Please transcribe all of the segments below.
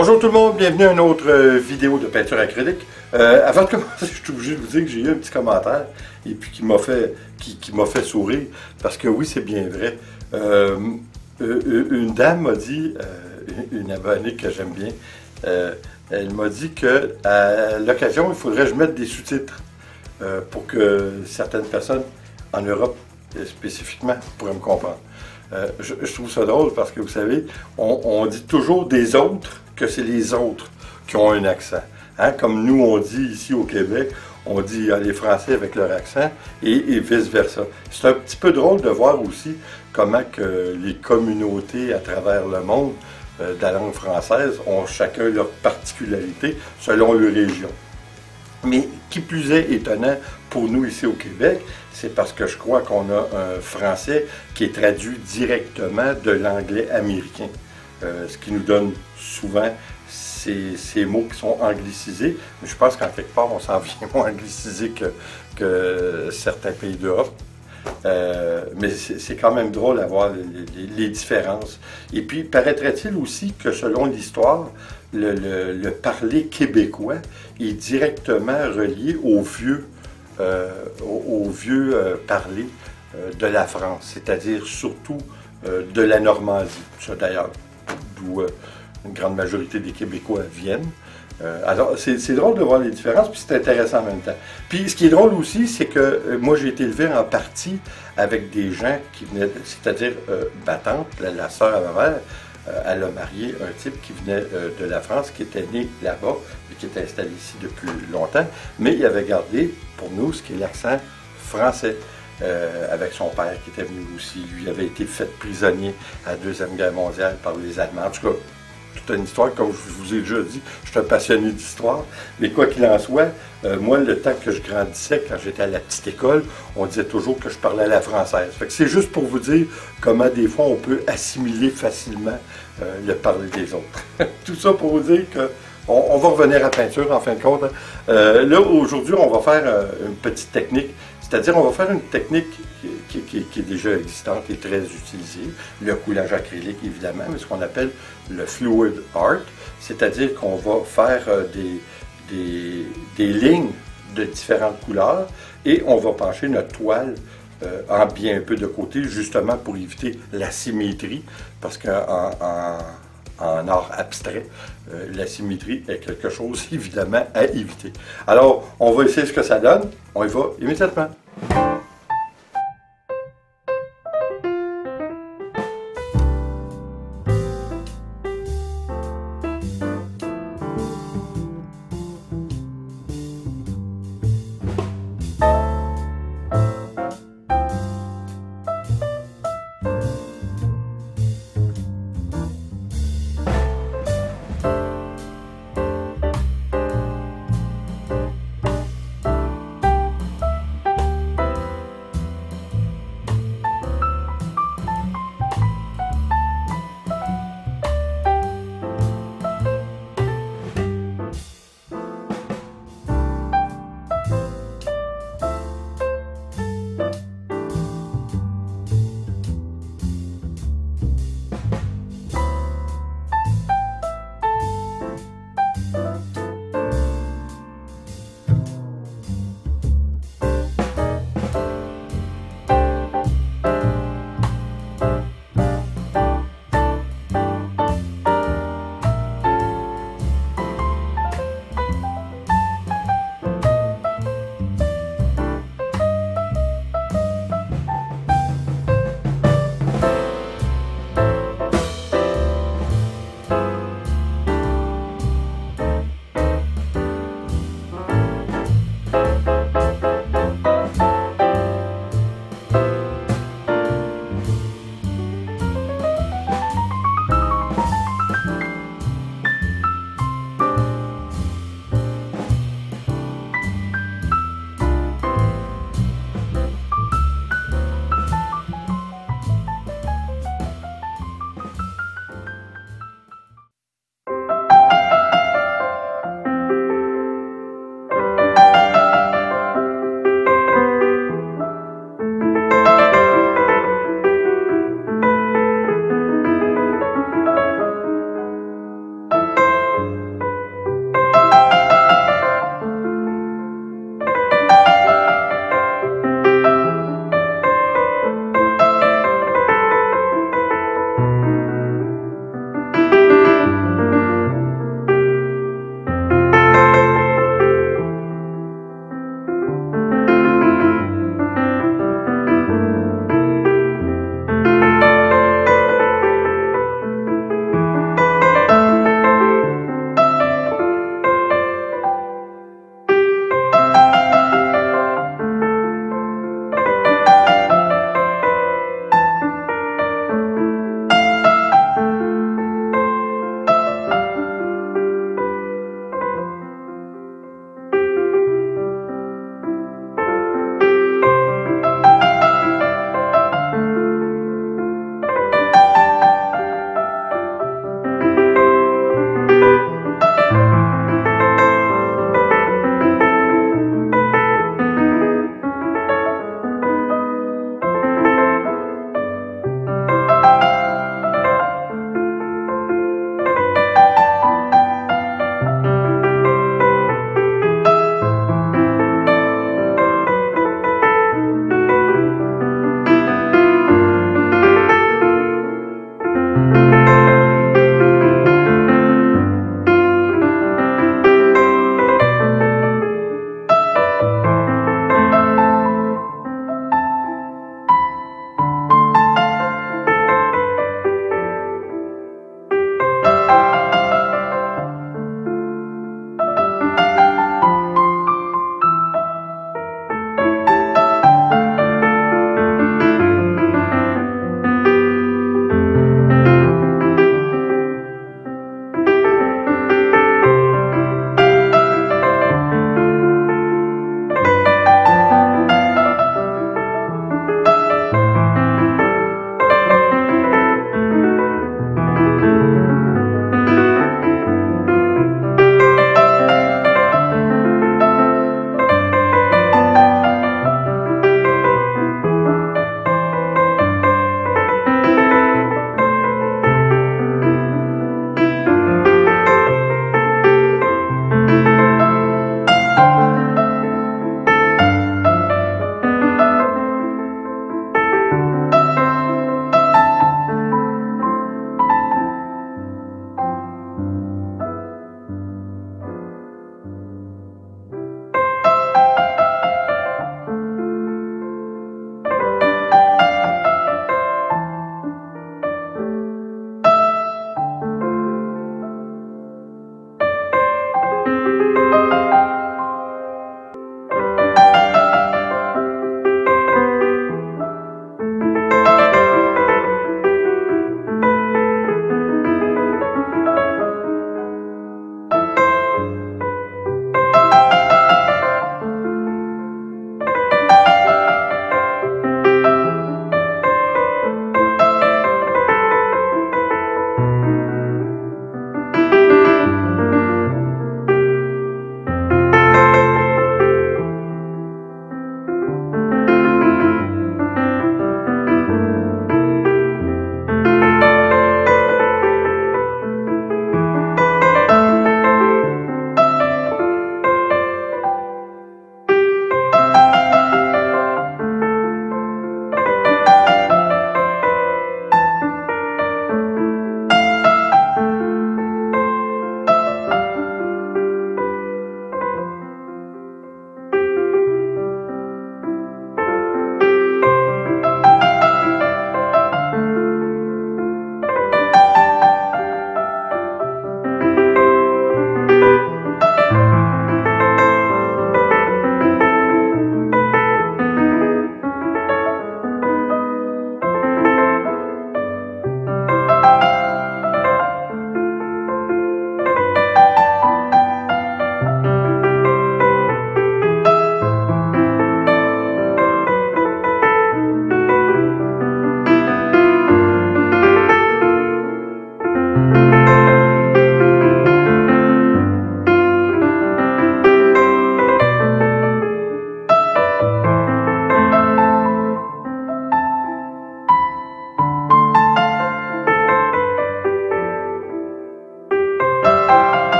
Bonjour tout le monde, bienvenue à une autre vidéo de peinture acrylique. Avant de commencer, je suis obligé de vous dire que j'ai eu un petit commentaire et puis qui m'a fait sourire parce que oui, c'est bien vrai. Une dame m'a dit, une abonnée que j'aime bien, elle m'a dit que à l'occasion, il faudrait que je mette des sous-titres pour que certaines personnes en Europe spécifiquement pourraient me comprendre. Je trouve ça drôle parce que vous savez, on dit toujours des autres que c'est les autres qui ont un accent. Hein? Comme nous, on dit ici au Québec, on dit les Français avec leur accent et vice-versa. C'est un petit peu drôle de voir aussi comment que les communautés à travers le monde de la langue française ont chacun leur particularité selon leur région. Mais qui plus est étonnant pour nous ici au Québec, c'est parce que je crois qu'on a un français qui est traduit directement de l'anglais américain. Ce qui nous donne souvent ces mots qui sont anglicisés. Mais je pense qu'en quelque part, on s'en vient moins anglicisé que certains pays d'Europe. Mais c'est quand même drôle à voir les différences. Et puis, paraîtrait-il aussi que selon l'histoire, le parler québécois est directement relié au vieux parler de la France, c'est-à-dire surtout de la Normandie. Ça d'ailleurs, d'où une grande majorité des Québécois viennent. Alors, c'est drôle de voir les différences, puis c'est intéressant en même temps. Puis, ce qui est drôle aussi, c'est que moi, j'ai été élevé en partie avec des gens qui venaient, c'est-à-dire ma tante, la sœur à ma mère, elle a marié un type qui venait de la France, qui était né là-bas, et qui était installé ici depuis longtemps, mais il avait gardé, pour nous, ce qui est l'accent français. Avec son père qui était venu aussi. Lui avait été fait prisonnier à la Deuxième Guerre mondiale par les Allemands. En tout cas, toute une histoire, comme je vous ai déjà dit, je suis un passionné d'histoire. Mais quoi qu'il en soit, moi, le temps que je grandissais, quand j'étais à la petite école, on disait toujours que je parlais à la française. Fait que c'est juste pour vous dire comment des fois on peut assimiler facilement le parler des autres. Tout ça pour vous dire que on va revenir à la peinture en fin de compte. Là, aujourd'hui, on va faire une petite technique. C'est-à-dire, on va faire une technique qui est déjà existante et très utilisée, le coulage acrylique évidemment, mais ce qu'on appelle le fluid art, c'est-à-dire qu'on va faire des lignes de différentes couleurs et on va pencher notre toile en bien un peu de côté, justement pour éviter la symétrie, parce qu'en art abstrait, la symétrie est quelque chose évidemment à éviter. Alors, on va essayer ce que ça donne. On y va immédiatement.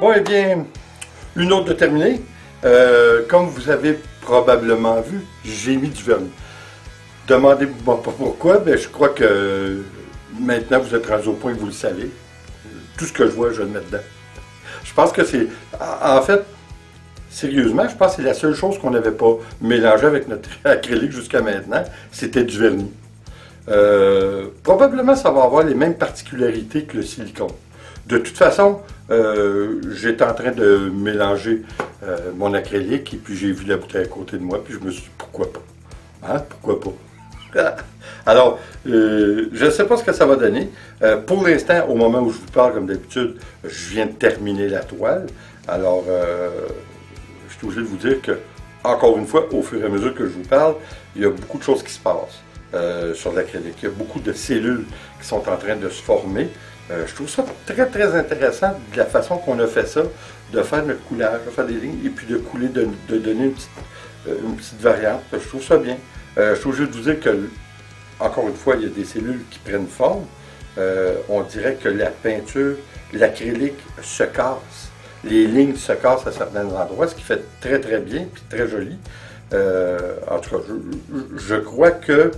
Bon, eh bien, une autre de terminée. Comme vous avez probablement vu, j'ai mis du vernis. Demandez-moi pas pourquoi, mais je crois que maintenant vous êtes rendu au point que vous le savez. Tout ce que je vois, je le mets dedans. Je pense que c'est... En fait, sérieusement, je pense que c'est la seule chose qu'on n'avait pas mélangée avec notre acrylique jusqu'à maintenant, c'était du vernis. Probablement, ça va avoir les mêmes particularités que le silicone. De toute façon, j'étais en train de mélanger mon acrylique et puis j'ai vu la bouteille à côté de moi, puis je me suis dit, pourquoi pas? Hein? Pourquoi pas? Alors, je ne sais pas ce que ça va donner. Pour l'instant, au moment où je vous parle, comme d'habitude, je viens de terminer la toile. Alors, je suis obligé de vous dire que, encore une fois, au fur et à mesure que je vous parle, il y a beaucoup de choses qui se passent sur l'acrylique. Il y a beaucoup de cellules qui sont en train de se former. Je trouve ça très, très intéressant de la façon qu'on a fait ça, de faire notre coulage, de faire des lignes et puis de couler, de donner une petite variante. Je trouve ça bien. Je suis obligé de vous dire que, encore une fois, il y a des cellules qui prennent forme. On dirait que la peinture, l'acrylique se casse. Les lignes se cassent à certains endroits, ce qui fait très très bien et très joli. En tout cas, je crois que,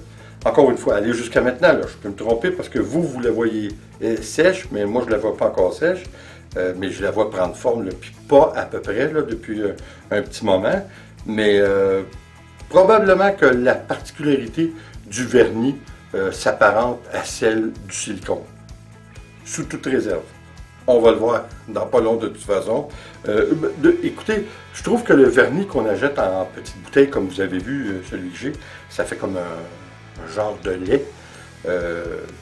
encore une fois, aller jusqu'à maintenant, là, je peux me tromper parce que vous la voyez sèche, mais moi je ne la vois pas encore sèche. Mais je la vois prendre forme, là, puis pas à peu près là, depuis un petit moment. Mais probablement que la particularité du vernis s'apparente à celle du silicone, sous toute réserve. On va le voir dans pas long de toute façon. Écoutez, je trouve que le vernis qu'on achète en petite bouteille, comme vous avez vu, celui que j'ai, ça fait comme un genre de lait.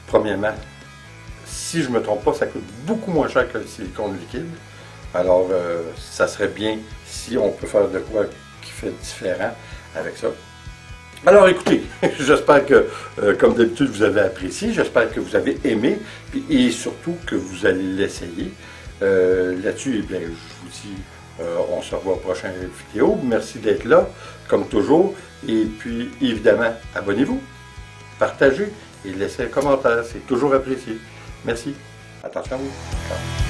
Premièrement, si je ne me trompe pas, ça coûte beaucoup moins cher que le silicone liquide. Alors, ça serait bien si on peut faire de quoi qui fait différent avec ça. Alors écoutez, j'espère que, comme d'habitude, vous avez apprécié, j'espère que vous avez aimé, et surtout que vous allez l'essayer. Là-dessus, eh bien, je vous dis, on se revoit au prochain vidéo. Merci d'être là, comme toujours. Et puis, évidemment, abonnez-vous, partagez et laissez un commentaire, c'est toujours apprécié. Merci. Attention à vous. Ciao.